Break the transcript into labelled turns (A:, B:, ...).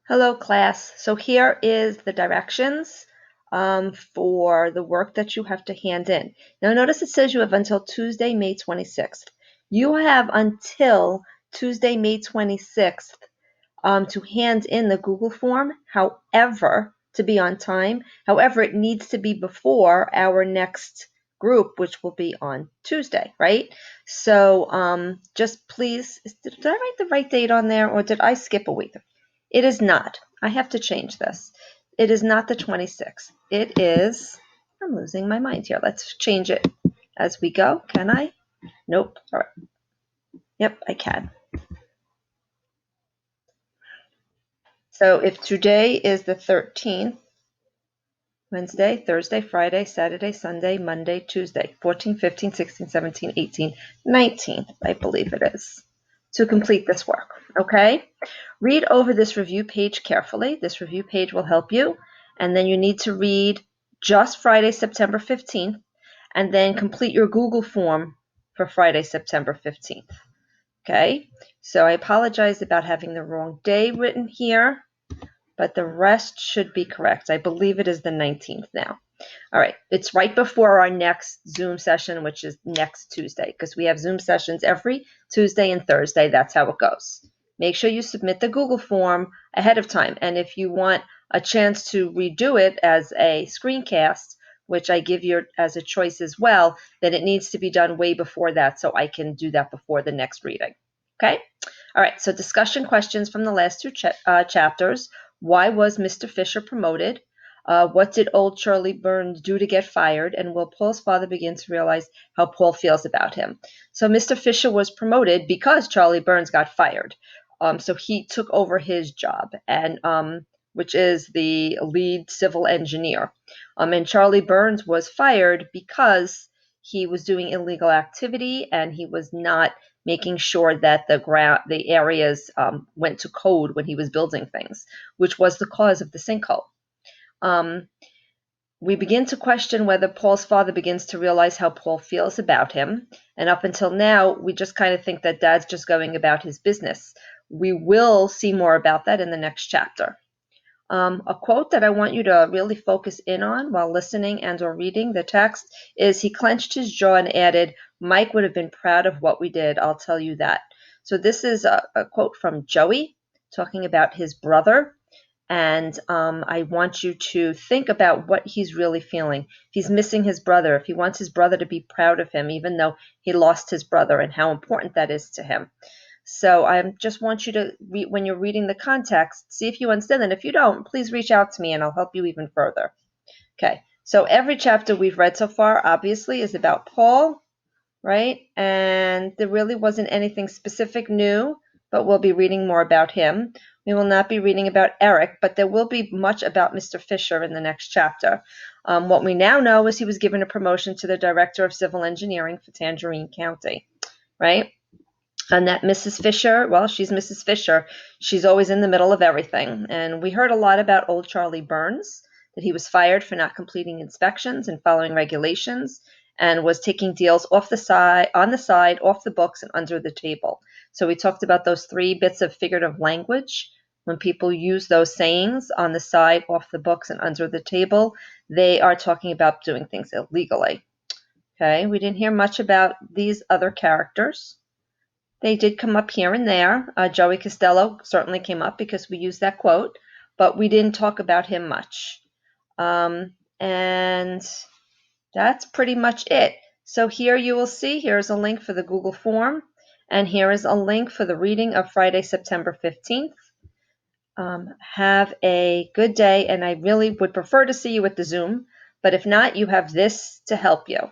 A: Hello, class. So here is the directions for the work that you have to hand in. Now, notice it says you have until Tuesday, May 26th. You have until Tuesday, May 26th to hand in the Google form. However, to be on time. However, it needs to be before our next group, which will be on Tuesday, right? So just please, did I write the right date on there or did I skip a week? It is not. I have to change this. It is not the 26th. It is, I'm losing my mind here. Let's change it as we go. Can I? Nope. All right. Yep, I can. So if today is the 13th, Wednesday, Thursday, Friday, Saturday, Sunday, Monday, Tuesday, 14, 15, 16, 17, 18, 19th, I believe it is, to complete this work, okay? Read over this review page carefully. This review page will help you, and then you need to read just Friday, September 15th, and then complete your Google form for Friday, September 15th, okay? So I apologize about having the wrong day written here, but the rest should be correct. I believe it is the 19th now. All right, it's right before our next Zoom session, which is next Tuesday, because we have Zoom sessions every Tuesday and Thursday. That's how it goes. Make sure you submit the Google form ahead of time. And if you want a chance to redo it as a screencast, which I give you as a choice as well, then it needs to be done way before that so I can do that before the next reading. Okay? All right, so discussion questions from the last two chapters. Why was Mr. Fisher promoted? What did old Charlie Burns do to get fired? And will Paul's father begin to realize how Paul feels about him? So Mr. Fisher was promoted because Charlie Burns got fired. So he took over his job, and which is the lead civil engineer. And Charlie Burns was fired because he was doing illegal activity and he was not making sure that the areas went to code when he was building things, which was the cause of the sinkhole. We begin to question whether Paul's father begins to realize how Paul feels about him. And up until now, we just kind of think that Dad's just going about his business. We will see more about that in the next chapter. A quote that I want you to really focus in on while listening and or reading the text is, he clenched his jaw and added, Mike would have been proud of what we did, I'll tell you that. So this is a quote from Joey talking about his brother. And I want you to think about what he's really feeling. If he's missing his brother, if he wants his brother to be proud of him, even though he lost his brother, and how important that is to him. So I just want you to read, when you're reading the context, see if you understand. And if you don't, please reach out to me and I'll help you even further. Okay, so every chapter we've read so far, obviously, is about Paul, right? And there really wasn't anything specific new, but we'll be reading more about him. We will not be reading about Eric, but there will be much about Mr. Fisher in the next chapter. What we now know is he was given a promotion to the Director of Civil Engineering for Tangerine County, right? And that Mrs. Fisher, well, she's Mrs. Fisher. She's always in the middle of everything. And we heard a lot about old Charlie Burns, that he was fired for not completing inspections and following regulations, and was taking deals off the side, on the side, off the books, and under the table. So we talked about those 3 bits of figurative language. When people use those sayings, on the side, off the books, and under the table, they are talking about doing things illegally. Okay, we didn't hear much about these other characters. They did come up here and there. Joey Costello certainly came up because we used that quote, but we didn't talk about him much. And that's pretty much it. So here you will see, here's a link for the Google form, and here is a link for the reading of Friday, September 15th. Have a good day, and I really would prefer to see you at the Zoom, but if not, you have this to help you.